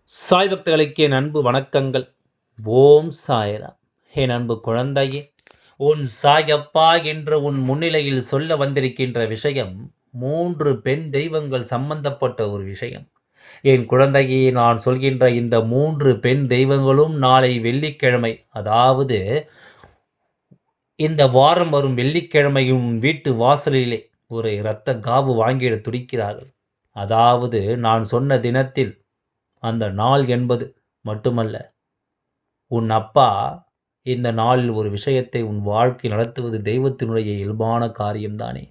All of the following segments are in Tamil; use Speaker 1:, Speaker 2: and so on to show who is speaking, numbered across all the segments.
Speaker 1: சாய் பக்தர்களுக்கு என் அன்பு வணக்கங்கள். ஓம் சாய்ராம். என் அன்பு குழந்தையே, உன் சாயப்பா என்று உன் முன்னிலையில் சொல்ல வந்திருக்கின்ற விஷயம் 3 பெண் தெய்வங்கள் சம்பந்தப்பட்ட ஒரு விஷயம். என் குழந்தையே, நான் சொல்கின்ற இந்த 3 பெண் தெய்வங்களும் நாளை வெள்ளிக்கிழமை, அதாவது இந்த வாரம் வரும் வெள்ளிக்கிழமை உன் வீட்டு வாசலிலே ஒரு இரத்த காவு வாங்கிட துடிக்கிறார்கள். அதாவது நான் சொன்ன தினத்தில் அந்த நாள் என்பது மட்டுமல்ல, உன் அப்பா இந்த நாளில் ஒரு விஷயத்தை உன் வாழ்க்கையில் நடத்துவது தெய்வத்தினுடைய இயல்பான காரியம் தானே.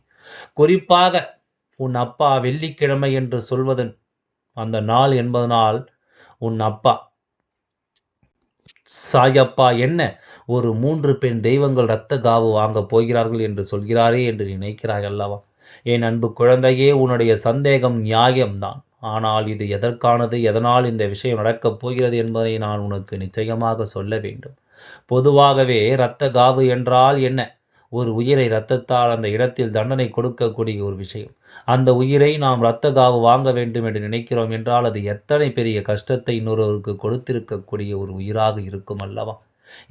Speaker 1: குறிப்பாக உன் அப்பா வெள்ளிக்கிழமை என்று சொல்வதன் அந்த நாள் என்பதனால், உன் அப்பா சாயப்பா என்ன ஒரு 3 பெண் தெய்வங்கள் இரத்த காவு வாங்கப் போகிறார்கள் என்று சொல்கிறாரே என்று நினைக்கிறாய் அல்லவா? என் அன்பு குழந்தையே, உன்னுடைய சந்தேகம் நியாயம்தான். ஆனால் இது எதற்கானது? எதனால் இந்த விஷயம் நடக்கப் போகிறது என்பதை நான் உனக்கு நிச்சயமாக சொல்ல வேண்டும். பொதுவாகவே இரத்த காவு என்றால் என்ன? ஒரு உயிரை இரத்தத்தால் அந்த இடத்தில் தண்டனை கொடுக்கக்கூடிய ஒரு விஷயம். அந்த உயிரை நாம் இரத்த காவு வாங்க வேண்டும் என்று நினைக்கிறோம் என்றால், அது எத்தனை பெரிய கஷ்டத்தை இன்னொருவருக்கு கொடுத்திருக்கக்கூடிய ஒரு உயிராக இருக்கும் அல்லவா?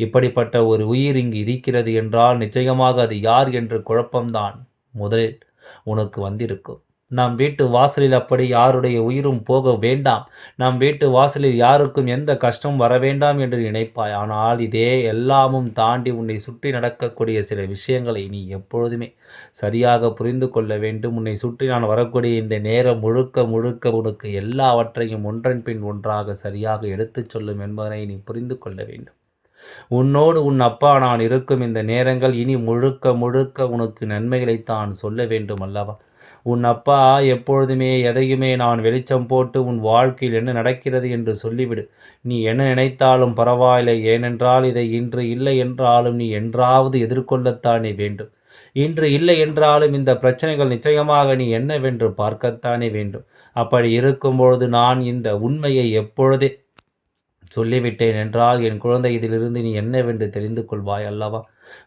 Speaker 1: இப்படிப்பட்ட ஒரு உயிர் இங்கு இருக்கிறது என்றால், நிச்சயமாக அது யார் என்ற குழப்பம்தான் முதலில் உனக்கு வந்திருக்கும். நம் வீட்டு வாசலில் அப்படி யாருடைய உயிரும் போக வேண்டாம். நம் வீட்டு வாசலில் யாருக்கும் எந்த கஷ்டம் வர வேண்டாம் என்று நினைப்பாய். ஆனால் இதே எல்லாமும் தாண்டி உன்னை சுற்றி நடக்கக்கூடிய சில விஷயங்களை நீ எப்பொழுதுமே சரியாக புரிந்து கொள்ள வேண்டும். உன்னை சுற்றி நான் வரக்கூடிய இந்த நேரம் முழுக்க முழுக்க உனக்கு எல்லாவற்றையும் ஒன்றன் பின் ஒன்றாக சரியாக எடுத்துச் சொல்லும் என்பதனை நீ புரிந்து கொள்ள வேண்டும். உன்னோடு உன் அப்பா நான் இருக்கும் இந்த நேரங்கள் இனி முழுக்க முழுக்க உனக்கு நன்மைகளைத்தான் சொல்ல வேண்டும் அல்லவா? உன் அப்பா எப்பொழுதுமே எதையுமே நான் வெளிச்சம் போட்டு உன் வாழ்க்கையில் என்ன நடக்கிறது என்று சொல்லிவிடு. நீ என்ன நினைத்தாலும் பரவாயில்லை. ஏனென்றால் இதை இன்று இல்லை என்றாலும் நீ என்றாவது எதிர்கொள்ளத்தானே வேண்டும். இன்று இல்லை என்றாலும் இந்த பிரச்சனைகள் நிச்சயமாக நீ என்னவென்று பார்க்கத்தானே வேண்டும். அப்படி இருக்கும்பொழுது நான் இந்த உண்மையை எப்பொழுதே சொல்லிவிட்டேன் என்றால், என் குழந்தை, இதிலிருந்து நீ என்னவென்று தெரிந்து கொள்வாய் அல்லவா?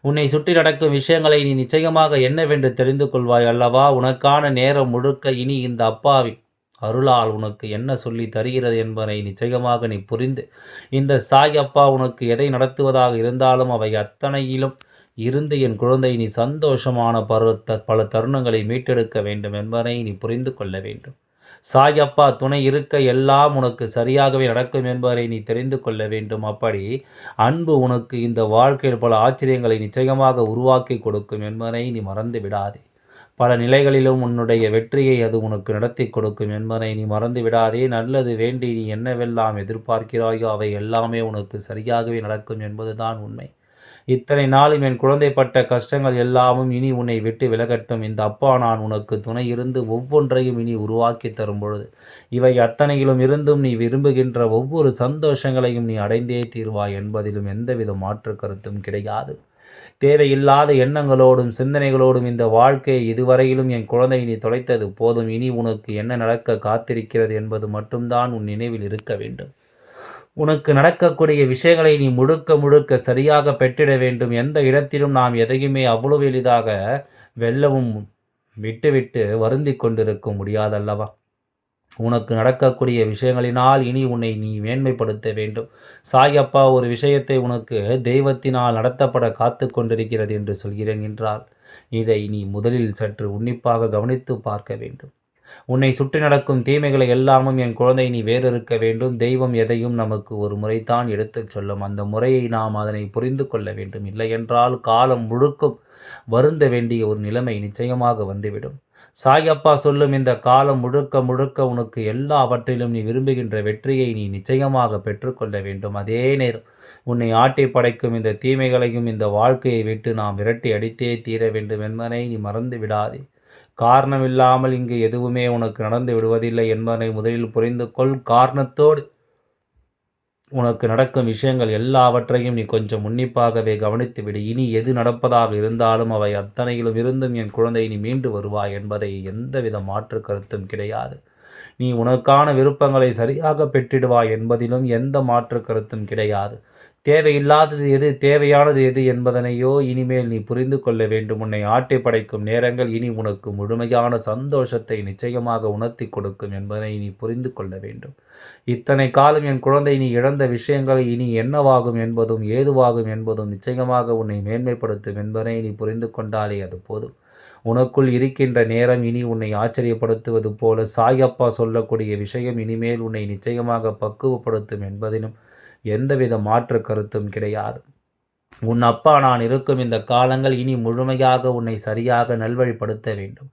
Speaker 1: உன்னை சுற்றி நடக்கும் விஷயங்களை நீ நிச்சயமாக என்னவென்று தெரிந்து கொள்வாய் அல்லவா? உனக்கான நேரம் முழுக்க இனி இந்த அப்பாவின் அருளால் உனக்கு என்ன சொல்லி தருகிறது என்பதை நிச்சயமாக நீ புரிந்து, இந்த சாய் அப்பா உனக்கு எதை நடத்துவதாக இருந்தாலும் அவை அத்தனையிலும் இருந்து என் குழந்தை நீ சந்தோஷமான பல தருணங்களை மீட்டெடுக்க வேண்டும் என்பதை நீ புரிந்து கொள்ள வேண்டும். சாயப்பா துணை இருக்க எல்லாம் உனக்கு சரியாகவே நடக்கும் என்பதை நீ தெரிந்து கொள்ள வேண்டும். அப்படி அன்பு உனக்கு இந்த வாழ்க்கையில் பல ஆச்சரியங்களை நிச்சயமாக உருவாக்கி கொடுக்கும் என்பதை நீ மறந்து விடாதே. பல நிலைகளிலும் உன்னுடைய வெற்றியை அது உனக்கு நடத்தி கொடுக்கும் என்பதை நீ மறந்து விடாதே. நல்லது வேண்டி நீ என்னவெல்லாம் எதிர்பார்க்கிறாயோ அவை எல்லாமே உனக்கு சரியாகவே நடக்கும் என்பதுதான் உண்மை. இத்தனை நாளும் என் குழந்தை பட்ட கஷ்டங்கள் எல்லாமும் இனி உன்னை விட்டு விலகட்டும். இந்த அப்பா நான் உனக்கு துணை இருந்து ஒவ்வொன்றையும் இனி உருவாக்கி தரும் பொழுது, இவை அத்தனையிலும் இருந்தும் நீ விரும்புகின்ற ஒவ்வொரு சந்தோஷங்களையும் நீ அடைந்தே தீர்வாய் என்பதிலும் எந்தவித மாற்று கருத்தும் கிடையாது. தேவையில்லாத எண்ணங்களோடும் சிந்தனைகளோடும் இந்த வாழ்க்கையை இதுவரையிலும் என் குழந்தை நீ தொலைத்தது போதும். இனி உனக்கு என்ன நடக்க காத்திருக்கிறது என்பது மட்டும்தான் உன் நினைவில் இருக்க வேண்டும். உனக்கு நடக்கக்கூடிய விஷயங்களை நீ முழுக்க முழுக்க சரியாக பெற்றிட வேண்டும். எந்த இடத்திலும் நாம் எதையுமே அவ்வளவு எளிதாக வெல்லவும் விட்டுவிட்டு வருந்திக் கொண்டிருக்க முடியாதல்லவா? உனக்கு நடக்கக்கூடிய விஷயங்களினால் இனி உன்னை நீ மேன்மைப்படுத்த வேண்டும். சாயப்பா ஒரு விஷயத்தை உனக்கு தெய்வத்தினால் நடத்தப்பட காத்து கொண்டிருக்கிறது என்று சொல்கிறேன் என்றால், இதை நீ முதலில் சற்று உன்னிப்பாக கவனித்து பார்க்க வேண்டும். உன்னை சுற்றி நடக்கும் தீமைகளை எல்லாமும் என் குழந்தை நீ வேறறுக்க வேண்டும். தெய்வம் எதையும் நமக்கு ஒரு முறைதான் எடுத்துச் சொல்லும். அந்த முறையை நாம் அதனை புரிந்து கொள்ள வேண்டும். இல்லையென்றால் காலம் முழுக்கும் வருந்த வேண்டிய ஒரு நிலைமை நிச்சயமாக வந்துவிடும். சாயப்பா சொல்லும் இந்த காலம் முழுக்க முழுக்க உனக்கு எல்லாவற்றிலும் நீ விரும்புகின்ற வெற்றியை நீ நிச்சயமாக பெற்றுக்கொள்ள வேண்டும். அதே நேரம் உன்னை ஆட்டி படைக்கும் இந்த தீமைகளையும் இந்த வாழ்க்கையை விட்டு நாம் விரட்டி அடித்தே தீர வேண்டும் என்பதை நீ மறந்து விடாதே. காரணமில்லாமல் இங்கு எதுவுமே உனக்கு நடந்து விடுவதில்லை என்பதனை முதலில் புரிந்து கொள். காரணத்தோடு உனக்கு நடக்கும் விஷயங்கள் எல்லாவற்றையும் நீ கொஞ்சம் உன்னிப்பாகவே கவனித்து விடு. இனி எது நடப்பதாக இருந்தாலும் அவை அத்தனையிலும் இருந்தும் என் குழந்தை நீ மீண்டு வருவாய் என்பதை எந்தவித மாற்று கருத்தும் கிடையாது. நீ உனக்கான விருப்பங்களை சரியாக பெற்றிடுவாய் என்பதிலும் எந்த மாற்று கருத்தும் கிடையாது. தேவையில்லாதது எது, தேவையானது எது என்பதனையோ இனிமேல் நீ புரிந்து கொள்ள வேண்டும். உன்னை ஆட்டி படைக்கும் நேரங்கள் இனி உனக்கு முழுமையான சந்தோஷத்தை நிச்சயமாக உணர்த்தி கொடுக்கும் என்பதனை நீ புரிந்து கொள்ள வேண்டும். இத்தனை காலம் என் குழந்தை நீ இழந்த விஷயங்கள் இனி என்னவாகும் என்பதும் ஏதுவாகும் என்பதும் நிச்சயமாக உன்னை மேன்மைப்படுத்தும் என்பதனை நீ புரிந்து கொண்டாலே அது போதும். உனக்குள் இருக்கின்ற நேரம் இனி உன்னை ஆச்சரியப்படுத்துவது போல சாயப்பா சொல்லக்கூடிய விஷயம் இனிமேல் உன்னை நிச்சயமாக பக்குவப்படுத்தும் என்பதிலும் எந்தவித மாற்று கருத்தும் கிடையாது. உன் அப்பா நான் இருக்கும் இந்த காலங்கள் இனி முழுமையாக உன்னை சரியாக நல்வழிப்படுத்த வேண்டும்.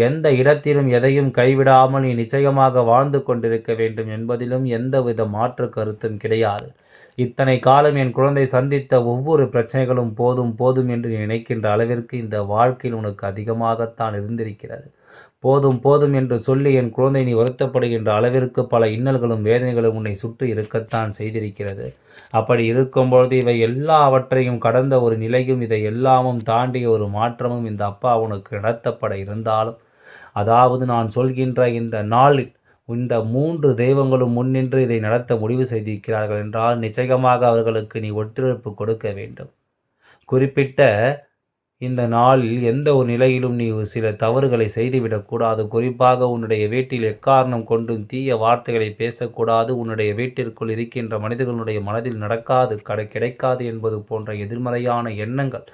Speaker 1: எந்த இடத்திலும் எதையும் கைவிடாமல் நீ நிச்சயமாக வாழ்ந்து கொண்டிருக்க வேண்டும் என்பதிலும் எந்தவித மாற்று கருத்தும் கிடையாது. இத்தனை காலம் என் குழந்தை சந்தித்த ஒவ்வொரு பிரச்சனைகளும் போதும் போதும் என்று நினைக்கின்ற அளவிற்கு இந்த வாழ்க்கையில் உனக்கு அதிகமாகத்தான் இருந்திருக்கிறது. போதும் போதும் என்று சொல்லி என் குழந்தை நீ வருத்தப்படுகின்ற அளவிற்கு பல இன்னல்களும் வேதனைகளும் உன்னை சுற்றி இருக்கத்தான் செய்திருக்கிறது. அப்படி இருக்கும்பொழுது இவை எல்லாவற்றையும் கடந்த ஒரு நிலையும் இதை எல்லாமும் தாண்டிய ஒரு மாற்றமும் இந்த அப்பா உனக்கு நடத்தப்பட இருந்தாலும், அதாவது நான் சொல்கின்ற இந்த நாளில் இந்த 3 தெய்வங்களும் முன்னின்று இதை நடத்த முடிவு செய்திருக்கிறார்கள் என்றால் நிச்சயமாக அவர்களுக்கு நீ ஒத்துழைப்பு கொடுக்க வேண்டும். குறிப்பிட்ட இந்த நாளில் எந்த ஒரு நிலையிலும் நீ சில தவறுகளை செய்துவிடக்கூடாது. குறிப்பாக உன்னுடைய வீட்டில் எக்காரணம் கொண்டும் தீய வார்த்தைகளை பேசக்கூடாது. உன்னுடைய வீட்டிற்குள் இருக்கின்ற மனிதர்களுடைய மனதில் நடக்காது, கிடைக்காது என்பது போன்ற எதிர்மறையான எண்ணங்கள்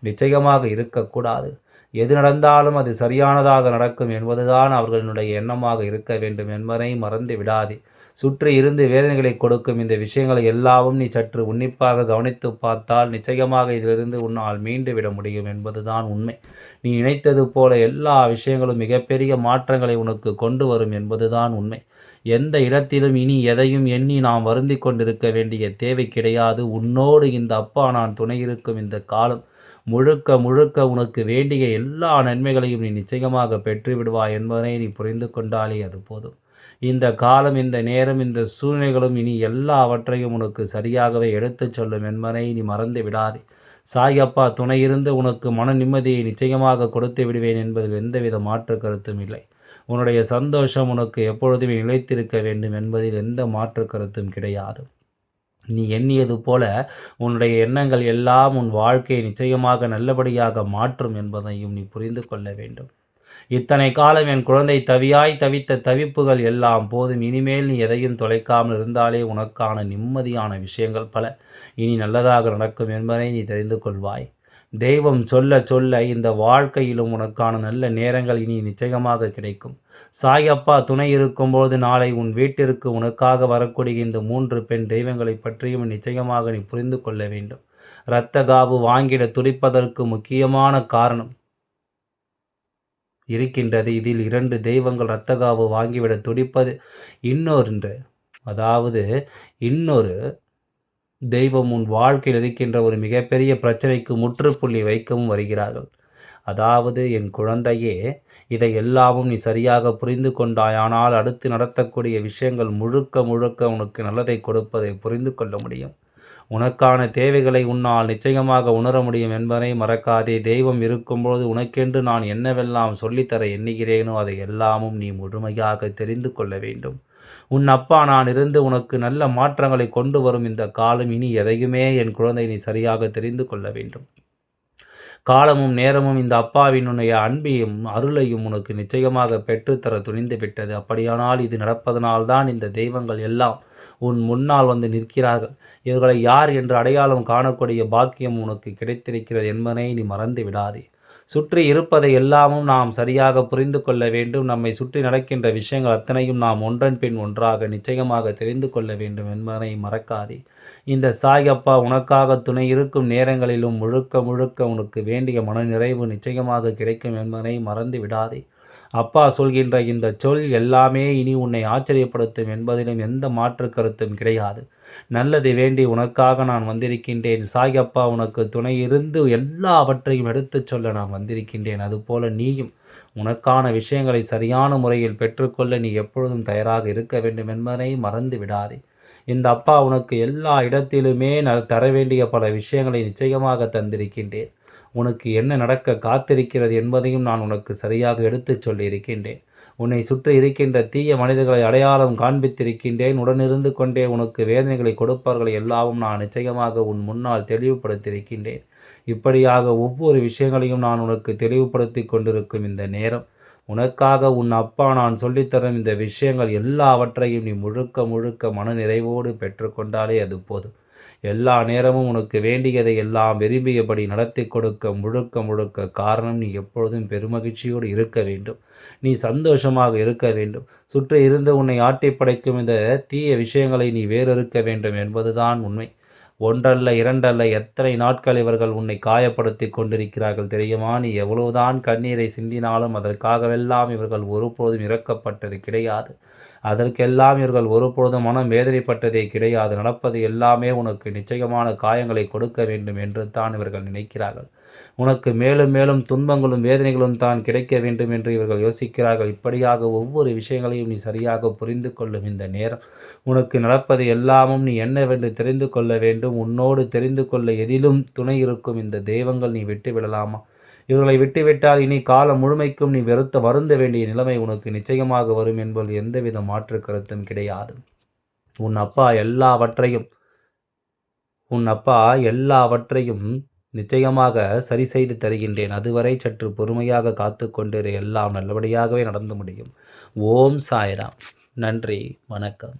Speaker 1: நிச்சயமாக இருக்கக்கூடாது. எது நடந்தாலும் அது சரியானதாக நடக்கும் என்பதுதான் அவர்களுடைய எண்ணமாக இருக்க வேண்டும் என்பதை மறந்து விடாதே. சுற்றி இருந்து வேதனைகளை கொடுக்கும் இந்த விஷயங்களை எல்லாவும் நீ சற்று உன்னிப்பாக கவனித்து பார்த்தால் நிச்சயமாக இதிலிருந்து உன்னால் மீண்டு விட முடியும் என்பதுதான் உண்மை. நீ நினைத்தது போல எல்லா விஷயங்களும் மிகப்பெரிய மாற்றங்களை உனக்கு கொண்டு வரும் என்பதுதான் உண்மை. எந்த இடத்திலும் இனி எதையும் எண்ணி நாம் வருந்தி கொண்டிருக்க வேண்டிய தேவை கிடையாது. உன்னோடு இந்த அப்பா நான் துணை இருக்கும் இந்த காலம் முழுக்க முழுக்க உனக்கு வேண்டிய எல்லா நன்மைகளையும் நீ நிச்சயமாக பெற்றுவிடுவாய் என்பதனை நீ புரிந்து கொண்டாலே அது போதும். இந்த காலம், இந்த நேரம், இந்த சூழ்நிலைகளும் இனி எல்லாவற்றையும் உனக்கு சரியாகவே எடுத்துச் சொல்லும் என்பதை நீ மறந்து விடாதே. சாயப்பா துணையிருந்து உனக்கு மன நிம்மதியை நிச்சயமாக கொடுத்து விடுவேன் என்பதில் எந்தவித மாற்று கருத்தும் இல்லை. உன்னுடைய சந்தோஷம் உனக்கு எப்பொழுதுமே நிலைத்திருக்க வேண்டும் என்பதில் எந்த மாற்று கருத்தும் கிடையாது. நீ எண்ணியது போல உன்னுடைய எண்ணங்கள் எல்லாம் உன் வாழ்க்கையை நிச்சயமாக நல்லபடியாக மாற்றும் என்பதையும் நீ புரிந்து கொள்ள வேண்டும். இத்தனை காலம் என் குழந்தை தவியாய் தவித்த தவிப்புகள் எல்லாம் போதும். இனிமேல் நீ எதையும் தொலைக்காமல் இருந்தாலே உனக்கான நிம்மதியான விஷயங்கள் பல இனி நல்லதாக நடக்கும் என்பதை நீ தெரிந்து கொள்வாய். தெய்வம் சொல்ல சொல்ல இந்த வாழ்க்கையிலும் உனக்கான நல்ல நேரங்கள் இனி நிச்சயமாக கிடைக்கும். சாயப்பா துணை இருக்கும்போது நாளை உன் வீட்டிற்கு உனக்காக வரக்கூடிய இந்த 3 பெண் தெய்வங்களை பற்றியும் நிச்சயமாக நீ புரிந்து கொள்ள வேண்டும். இரத்த காவு வாங்கிட துடிப்பதற்கு முக்கியமான காரணம் இருக்கின்றது. இதில் 2 தெய்வங்கள் இரத்த காவு வாங்கிவிட துடிப்பது அதாவது இன்னொரு தெய்வம் உன் வாழ்க்கையில் இருக்கின்ற ஒரு மிகப்பெரிய பிரச்சனைக்கு முற்றுப்புள்ளி வைக்கவும் வருகிறார்கள். அதாவது என் குழந்தையே, இதை எல்லாமும் நீ சரியாக புரிந்து கொண்டாயானால் அடுத்து நடத்தக்கூடிய விஷயங்கள் முழுக்க முழுக்க உனக்கு நல்லதை கொடுப்பதை புரிந்து கொள்ள முடியும். உனக்கான தேவைகளை உன்னால் நிச்சயமாக உணர முடியும் என்பதை மறக்காதே. தெய்வம் இருக்கும்போது உனக்கென்று நான் என்னவெல்லாம் சொல்லித்தர எண்ணுகிறேனோ அதை எல்லாமும் நீ முழுமையாக தெரிந்து கொள்ள வேண்டும். உன் அப்பா நான் இருந்து உனக்கு நல்ல மாற்றங்களை கொண்டு வரும் இந்த காலம் இனி எதையுமே என் குழந்தை நீ சரியாக தெரிந்து கொள்ள வேண்டும். காலமும் நேரமும் இந்த அப்பாவினுடைய அன்பையும் அருளையும் உனக்கு நிச்சயமாக பெற்றுத்தர துணிந்து விட்டது. அப்படியானால் இது நடப்பதனால்தான் இந்த தெய்வங்கள் எல்லாம் உன் முன்னால் வந்து நிற்கிறார்கள். இவர்களை யார் என்று அடையாளம் காணக்கூடிய பாக்கியம் உனக்கு கிடைத்திருக்கிறது என்பதை நீ மறந்து விடாதே. சுற்றி இருப்பதை எல்லாமும் நாம் சரியாக புரிந்து கொள்ள வேண்டும். நம்மை சுற்றி நடக்கின்ற விஷயங்கள் அத்தனையும் நாம் ஒன்றன் பின் ஒன்றாக நிச்சயமாக தெரிந்து கொள்ள வேண்டும் என்பதை மறக்காதே. இந்த சாயப்பா உனக்காக துணை இருக்கும் நேரங்களிலும் முழுக்க முழுக்க உனக்கு வேண்டிய மனநிறைவு நிச்சயமாக கிடைக்கும் என்பதை மறந்து விடாதே. அப்பா சொல்கின்ற இந்த சொல் எல்லாமே இனி உன்னை ஆச்சரியப்படுத்தும் என்பதிலும் எந்த மாற்று கருத்தும் கிடையாது. நல்லது வேண்டி உனக்காக நான் வந்திருக்கின்றேன். சாயப்பா உனக்கு துணை இருந்து எல்லாவற்றையும் எடுத்துச் சொல்ல நான் வந்திருக்கின்றேன். அதுபோல நீயும் உனக்கான விஷயங்களை சரியான முறையில் பெற்றுக்கொள்ள நீ எப்பொழுதும் தயாராக இருக்க வேண்டும் என்பதை மறந்து விடாதே. இந்த அப்பா உனக்கு எல்லா இடத்திலுமே தர வேண்டிய பல விஷயங்களை நிச்சயமாக தந்திருக்கின்றேன். உனக்கு என்ன நடக்க காத்திருக்கிறது என்பதையும் நான் உனக்கு சரியாக எடுத்துச் சொல்லியிருக்கின்றேன். உன்னை சுற்றி இருக்கின்ற தீய மனிதர்களை அடையாளம் காண்பித்திருக்கின்றேன். உடனிருந்து கொண்டே உனக்கு வேதனைகளை கொடுப்பார்களை எல்லாவும் நான் நிச்சயமாக உன் முன்னால் தெளிவுபடுத்தியிருக்கின்றேன். இப்படியாக ஒவ்வொரு விஷயங்களையும் நான் உனக்கு தெளிவுபடுத்திக் கொண்டிருக்கும் இந்த நேரம், உனக்காக உன் அப்பா நான் சொல்லித்தரும் இந்த விஷயங்கள் எல்லாவற்றையும் நீ முழுக்க முழுக்க மனநிறைவோடு பெற்றுக்கொண்டாலே அது போதும். எல்லா நேரமும் உனக்கு வேண்டியதை எல்லாம் விரும்பியபடி நடத்தி கொடுக்க முழுக்க முழுக்க காரணம் நீ எப்பொழுதும் பெருமகிழ்ச்சியோடு இருக்க வேண்டும். நீ சந்தோஷமாக இருக்க வேண்டும். சுற்றி இருந்து உன்னை ஆட்டி படைக்கும் இந்த தீய விஷயங்களை நீ வேறறுக்க வேண்டும் என்பதுதான் உண்மை. ஒன்றல்ல, இரண்டல்ல, எத்தனை நாட்கள் இவர்கள் உன்னை காயப்படுத்திக் கொண்டிருக்கிறார்கள் தெரியுமா? நீ எவ்வளவுதான் கண்ணீரை சிந்தினாலும் அதற்காகவெல்லாம் இவர்கள் ஒருபோதும் இரக்கப்பட்டது கிடையாது. அதற்கெல்லாம் இவர்கள் ஒருபொழுதும் மனம் வேதனைப்பட்டதே கிடையாது. நடப்பது எல்லாமே உனக்கு நிச்சயமான காயங்களை கொடுக்க வேண்டும் என்று தான் இவர்கள் நினைக்கிறார்கள். உனக்கு மேலும் மேலும் துன்பங்களும் வேதனைகளும் தான் கிடைக்க வேண்டும் என்று இவர்கள் யோசிக்கிறார்கள். இப்படியாக ஒவ்வொரு விஷயங்களையும் நீ சரியாக புரிந்து கொள்ளும் இந்த நேரம், உனக்கு நடப்பது எல்லாமும் நீ என்னவென்று தெரிந்து கொள்ள வேண்டும். உன்னோடு தெரிந்து கொள்ள எதிலும் துணை இருக்கும் இந்த தெய்வங்கள் நீ விட்டு விடலாமா? இவர்களை விட்டுவிட்டால் இனி காலம் முழுமைக்கும் நீ வருந்த வேண்டிய நிலைமை உனக்கு நிச்சயமாக வரும் என்பதில் எந்தவித மாற்று கருத்தும் கிடையாது. உன் அப்பா எல்லாவற்றையும் உன் அப்பா எல்லாவற்றையும் நிச்சயமாக சரி செய்து தருகின்றேன். அதுவரை சற்று பொறுமையாக காத்துக்கொண்டிரு. எல்லாம் நல்லபடியாகவே நடந்து முடியும். ஓம் சாய்ராம். நன்றி. வணக்கம்.